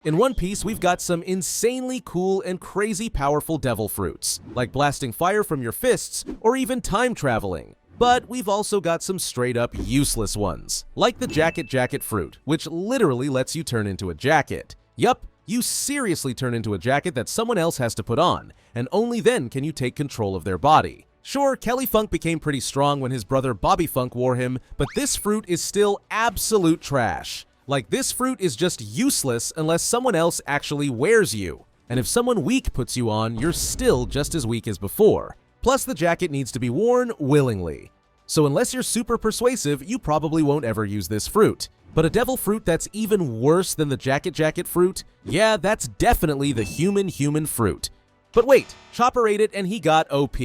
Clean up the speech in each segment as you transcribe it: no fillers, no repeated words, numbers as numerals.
In One Piece, we've got some insanely cool and crazy powerful devil fruits, like blasting fire from your fists or even time traveling. But we've also got some straight up useless ones, like the jacket fruit, which literally lets you turn into a jacket. Yup, you seriously turn into a jacket that someone else has to put on, and only then can you take control of their body. Sure, Kelly Funk became pretty strong when his brother Bobby Funk wore him, but this fruit is still absolute trash. Like, this fruit is just useless unless someone else actually wears you. And if someone weak puts you on, you're still just as weak as before. Plus, the jacket needs to be worn willingly. So unless you're super persuasive, you probably won't ever use this fruit. But a devil fruit that's even worse than the jacket fruit? Yeah, that's definitely the human fruit. But wait, Chopper ate it and he got OP.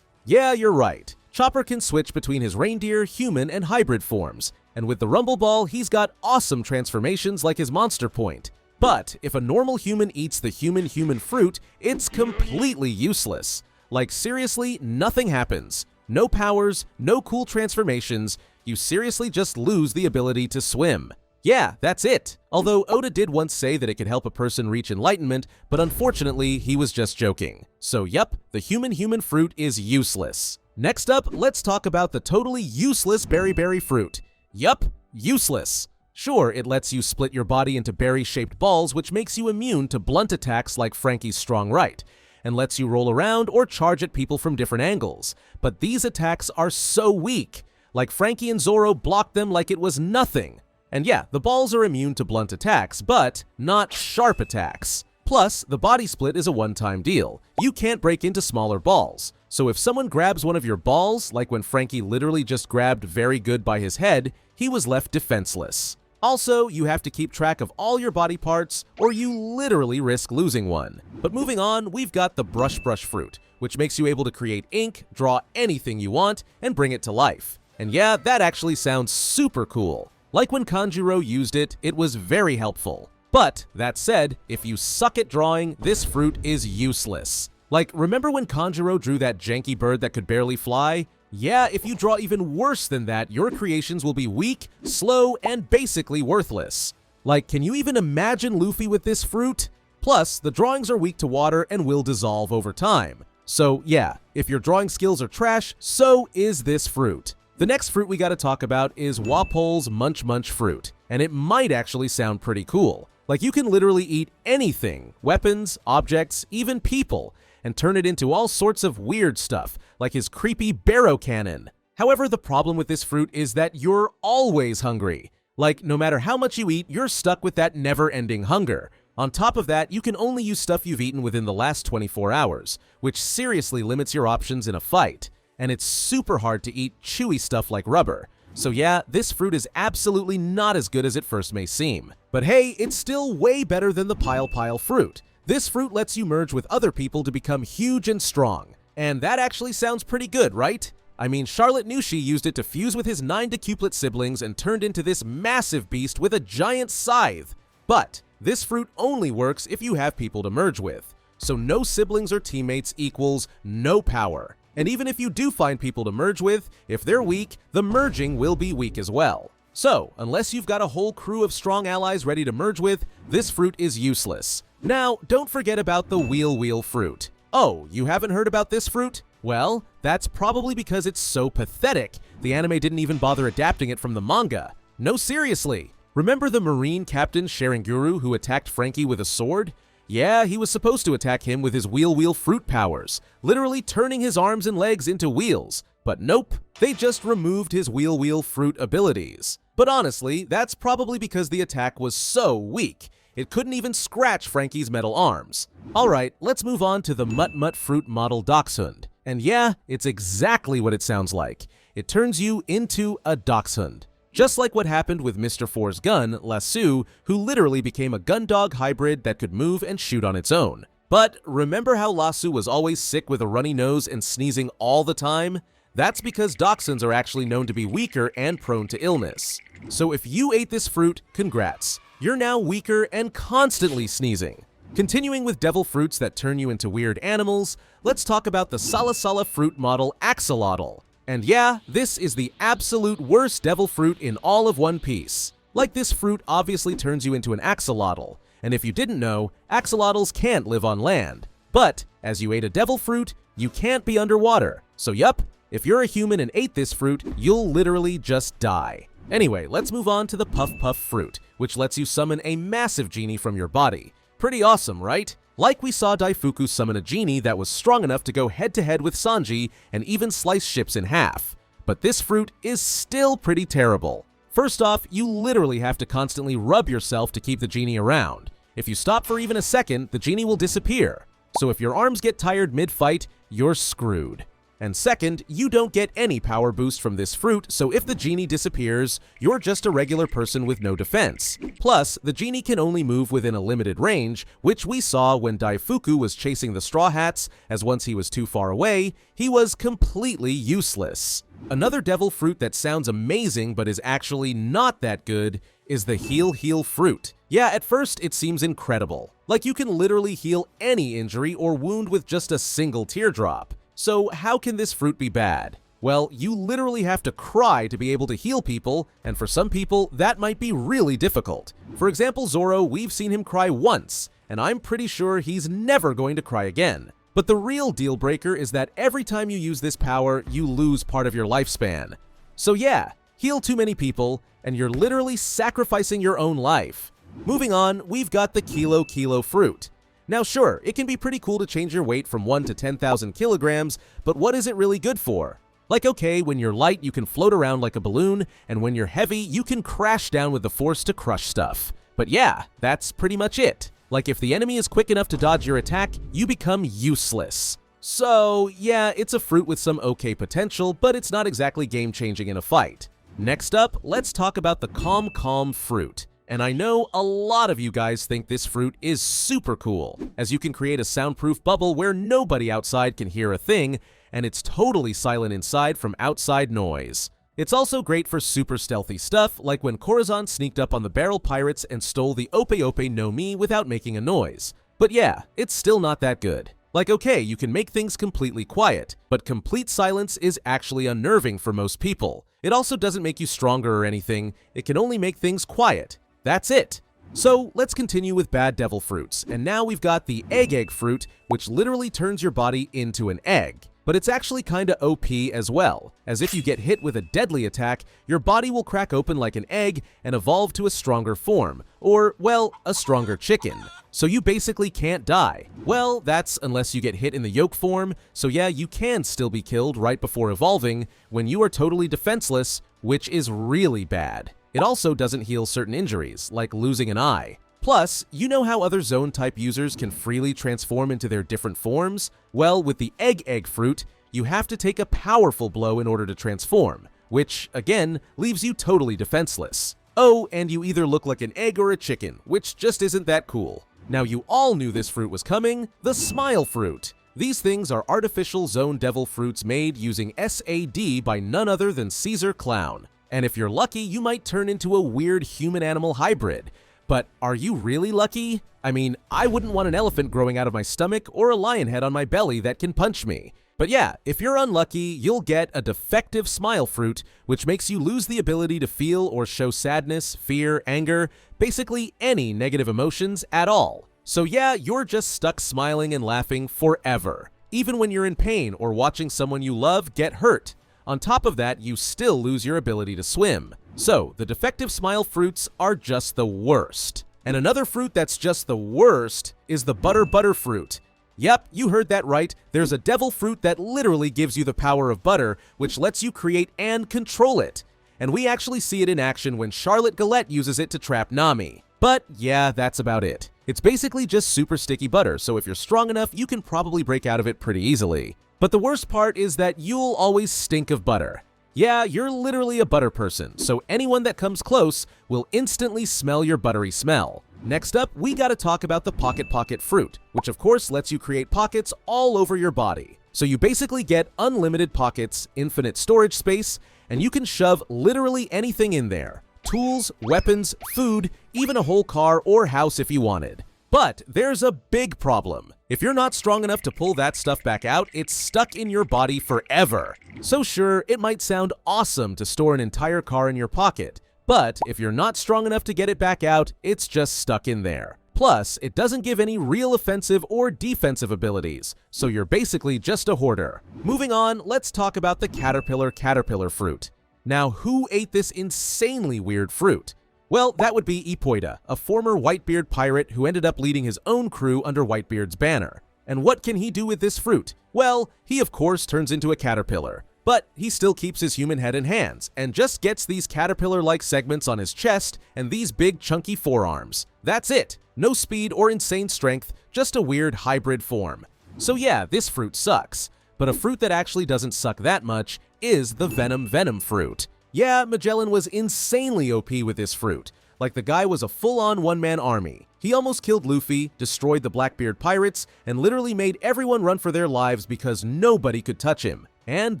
Yeah, you're right. Chopper can switch between his reindeer, human, and hybrid forms. And with the Rumble Ball, he's got awesome transformations like his Monster Point. But if a normal human eats the human fruit, it's completely useless. Like, seriously, nothing happens. No powers, no cool transformations. You seriously just lose the ability to swim. Yeah, that's it. Although Oda did once say that it could help a person reach enlightenment, but unfortunately, he was just joking. So yep, the human fruit is useless. Next up, let's talk about the totally useless berry fruit. Yup, useless. Sure, it lets you split your body into berry-shaped balls, which makes you immune to blunt attacks like Franky's strong right, and lets you roll around or charge at people from different angles. But these attacks are so weak. Like, Franky and Zoro blocked them like it was nothing. And yeah, the balls are immune to blunt attacks, but not sharp attacks. Plus, the body split is a one-time deal. You can't break into smaller balls. So if someone grabs one of your balls, like when Franky literally just grabbed Very Good by his head, he was left defenseless. Also, you have to keep track of all your body parts, or you literally risk losing one. But moving on, we've got the brush fruit, which makes you able to create ink, draw anything you want, and bring it to life. And yeah, that actually sounds super cool. Like when Kanjuro used it, it was very helpful. But, that said, if you suck at drawing, this fruit is useless. Like, remember when Kanjuro drew that janky bird that could barely fly? Yeah, if you draw even worse than that, your creations will be weak, slow, and basically worthless. Like, can you even imagine Luffy with this fruit? Plus, the drawings are weak to water and will dissolve over time. So yeah, if your drawing skills are trash, so is this fruit. The next fruit we gotta talk about is Walpole's Munch Munch fruit, and it might actually sound pretty cool. Like, you can literally eat anything, weapons, objects, even people, and turn it into all sorts of weird stuff, like his creepy barrow cannon. However, the problem with this fruit is that you're always hungry. Like, no matter how much you eat, you're stuck with that never-ending hunger. On top of that, you can only use stuff you've eaten within the last 24 hours, which seriously limits your options in a fight. And it's super hard to eat chewy stuff like rubber. So yeah, this fruit is absolutely not as good as it first may seem. But hey, it's still way better than the Pile fruit. This fruit lets you merge with other people to become huge and strong. And that actually sounds pretty good, right? I mean, Charlotte Nushi used it to fuse with his 9 decuplet siblings and turned into this massive beast with a giant scythe. But this fruit only works if you have people to merge with. So no siblings or teammates equals no power. And even if you do find people to merge with, if they're weak, the merging will be weak as well. So, unless you've got a whole crew of strong allies ready to merge with, this fruit is useless. Now, don't forget about the Wheelwheel fruit. Oh, you haven't heard about this fruit? Well, that's probably because it's so pathetic. The anime didn't even bother adapting it from the manga. No, seriously. Remember the Marine Captain Sharinguru who attacked Franky with a sword? Yeah, he was supposed to attack him with his Wheelwheel fruit powers, literally turning his arms and legs into wheels. But nope, they just removed his Wheelwheel fruit abilities. But honestly, that's probably because the attack was so weak. It couldn't even scratch Franky's metal arms. Alright, let's move on to the Mut fruit model Dachshund. And yeah, it's exactly what it sounds like. It turns you into a Dachshund. Just like what happened with Mr. Four's gun, Lasso, who literally became a gun dog hybrid that could move and shoot on its own. But remember how Lasso was always sick with a runny nose and sneezing all the time? That's because Dachshunds are actually known to be weaker and prone to illness. So if you ate this fruit, congrats. You're now weaker and constantly sneezing. Continuing with devil fruits that turn you into weird animals, let's talk about the Sala fruit model Axelottal. And yeah, this is the absolute worst devil fruit in all of One Piece. Like, this fruit obviously turns you into an axolotl, and if you didn't know, axolotlls can't live on land. But, as you ate a devil fruit, you can't be underwater. So yup, if you're a human and ate this fruit, you'll literally just die. Anyway, let's move on to the Puffpuff fruit, which lets you summon a massive genie from your body. Pretty awesome, right? Like we saw Daifuku summon a genie that was strong enough to go head-to-head with Sanji and even slice ships in half. But this fruit is still pretty terrible. First off, you literally have to constantly rub yourself to keep the genie around. If you stop for even a second, the genie will disappear. So if your arms get tired mid-fight, you're screwed. And second, you don't get any power boost from this fruit, so if the genie disappears, you're just a regular person with no defense. Plus, the genie can only move within a limited range, which we saw when Daifuku was chasing the Straw Hats, as once he was too far away, he was completely useless. Another devil fruit that sounds amazing but is actually not that good is the Heal fruit. Yeah, at first it seems incredible. Like you can literally heal any injury or wound with just a single teardrop. So how can this fruit be bad? Well, you literally have to cry to be able to heal people, and for some people, that might be really difficult. For example, Zoro, we've seen him cry once, and I'm pretty sure he's never going to cry again. But the real deal breaker is that every time you use this power, you lose part of your lifespan. So yeah, heal too many people, and you're literally sacrificing your own life. Moving on, we've got the Kilo fruit. Now sure, it can be pretty cool to change your weight from 1 to 10,000 kilograms, but what is it really good for? Like okay, when you're light you can float around like a balloon, and when you're heavy you can crash down with the force to crush stuff. But yeah, that's pretty much it. Like if the enemy is quick enough to dodge your attack, you become useless. So yeah, it's a fruit with some okay potential, but it's not exactly game-changing in a fight. Next up, let's talk about the calmcom fruit. And I know a lot of you guys think this fruit is super cool, as you can create a soundproof bubble where nobody outside can hear a thing, and it's totally silent inside from outside noise. It's also great for super stealthy stuff, like when Corazon sneaked up on the Barrel Pirates and stole the Ope Ope no Mi without making a noise. But yeah, it's still not that good. Like okay, you can make things completely quiet, but complete silence is actually unnerving for most people. It also doesn't make you stronger or anything, it can only make things quiet. That's it. So let's continue with bad devil fruits, and now we've got the egg fruit, which literally turns your body into an egg. But it's actually kinda OP as well, as if you get hit with a deadly attack, your body will crack open like an egg and evolve to a stronger form, or, well, a stronger chicken. So you basically can't die. Well, that's unless you get hit in the yolk form, so yeah, you can still be killed right before evolving, when you are totally defenseless, which is really bad. It also doesn't heal certain injuries, like losing an eye. Plus, you know how other zone-type users can freely transform into their different forms? Well, with the egg fruit, you have to take a powerful blow in order to transform, which, again, leaves you totally defenseless. Oh, and you either look like an egg or a chicken, which just isn't that cool. Now you all knew this fruit was coming, the smile fruit. These things are artificial zone devil fruits made using SAD by none other than Caesar Clown. And if you're lucky, you might turn into a weird human-animal hybrid. But are you really lucky? I mean, I wouldn't want an elephant growing out of my stomach or a lion head on my belly that can punch me. But yeah, if you're unlucky, you'll get a defective smile fruit, which makes you lose the ability to feel or show sadness, fear, anger, basically any negative emotions at all. So yeah, you're just stuck smiling and laughing forever, even when you're in pain or watching someone you love get hurt. On top of that, you still lose your ability to swim. So, the defective smile fruits are just the worst. And another fruit that's just the worst is the butter fruit. Yep, you heard that right. There's a devil fruit that literally gives you the power of butter, which lets you create and control it. And we actually see it in action when Charlotte Galette uses it to trap Nami. But yeah, that's about it. It's basically just super sticky butter, so if you're strong enough, you can probably break out of it pretty easily. But the worst part is that you'll always stink of butter. Yeah, you're literally a butter person, so anyone that comes close will instantly smell your buttery smell. Next up, we gotta talk about the pocket fruit, which of course lets you create pockets all over your body. So you basically get unlimited pockets, infinite storage space, and you can shove literally anything in there. Tools, weapons, food, even a whole car or house if you wanted. But there's a big problem. If you're not strong enough to pull that stuff back out, it's stuck in your body forever. So sure, it might sound awesome to store an entire car in your pocket, but if you're not strong enough to get it back out, it's just stuck in there. Plus, it doesn't give any real offensive or defensive abilities, so you're basically just a hoarder. Moving on, let's talk about the caterpillar fruit. Now, who ate this insanely weird fruit? Well, that would be Ipoida, a former Whitebeard pirate who ended up leading his own crew under Whitebeard's banner. And what can he do with this fruit? Well, he of course turns into a caterpillar. But he still keeps his human head and hands, and just gets these caterpillar-like segments on his chest and these big chunky forearms. That's it! No speed or insane strength, just a weird hybrid form. So yeah, this fruit sucks. But a fruit that actually doesn't suck that much is the venom fruit. Yeah, Magellan was insanely OP with this fruit. Like the guy was a full-on one-man army. He almost killed Luffy, destroyed the Blackbeard pirates, and literally made everyone run for their lives because nobody could touch him. And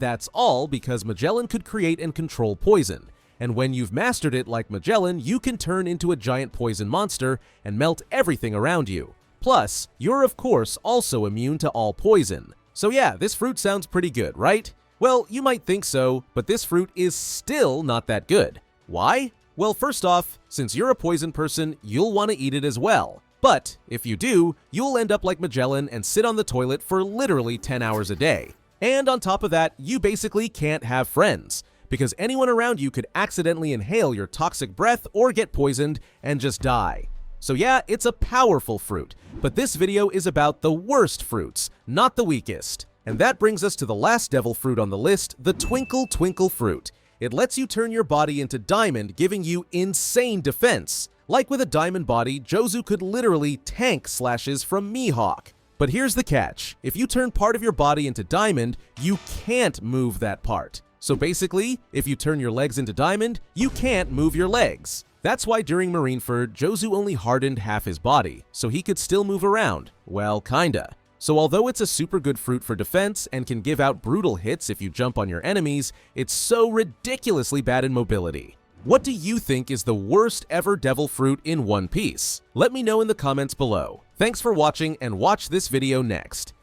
that's all because Magellan could create and control poison. And when you've mastered it like Magellan, you can turn into a giant poison monster and melt everything around you. Plus, you're of course also immune to all poison. So yeah, this fruit sounds pretty good, right? Well, you might think so, but this fruit is still not that good. Why? Well, first off, since you're a poison person, you'll want to eat it as well. But if you do, you'll end up like Magellan and sit on the toilet for literally 10 hours a day. And on top of that, you basically can't have friends, because anyone around you could accidentally inhale your toxic breath or get poisoned and just die. So yeah, it's a powerful fruit, but this video is about the worst fruits, not the weakest. And that brings us to the last devil fruit on the list, the twinkle fruit. It lets you turn your body into diamond, giving you insane defense. Like with a diamond body, Jozu could literally tank slashes from Mihawk. But here's the catch. If you turn part of your body into diamond, you can't move that part. So basically, if you turn your legs into diamond, you can't move your legs. That's why during Marineford, Jozu only hardened half his body, so he could still move around. Well, kinda. So although it's a super good fruit for defense and can give out brutal hits if you jump on your enemies, it's so ridiculously bad in mobility. What do you think is the worst ever devil fruit in One Piece? Let me know in the comments below. Thanks for watching and watch this video next.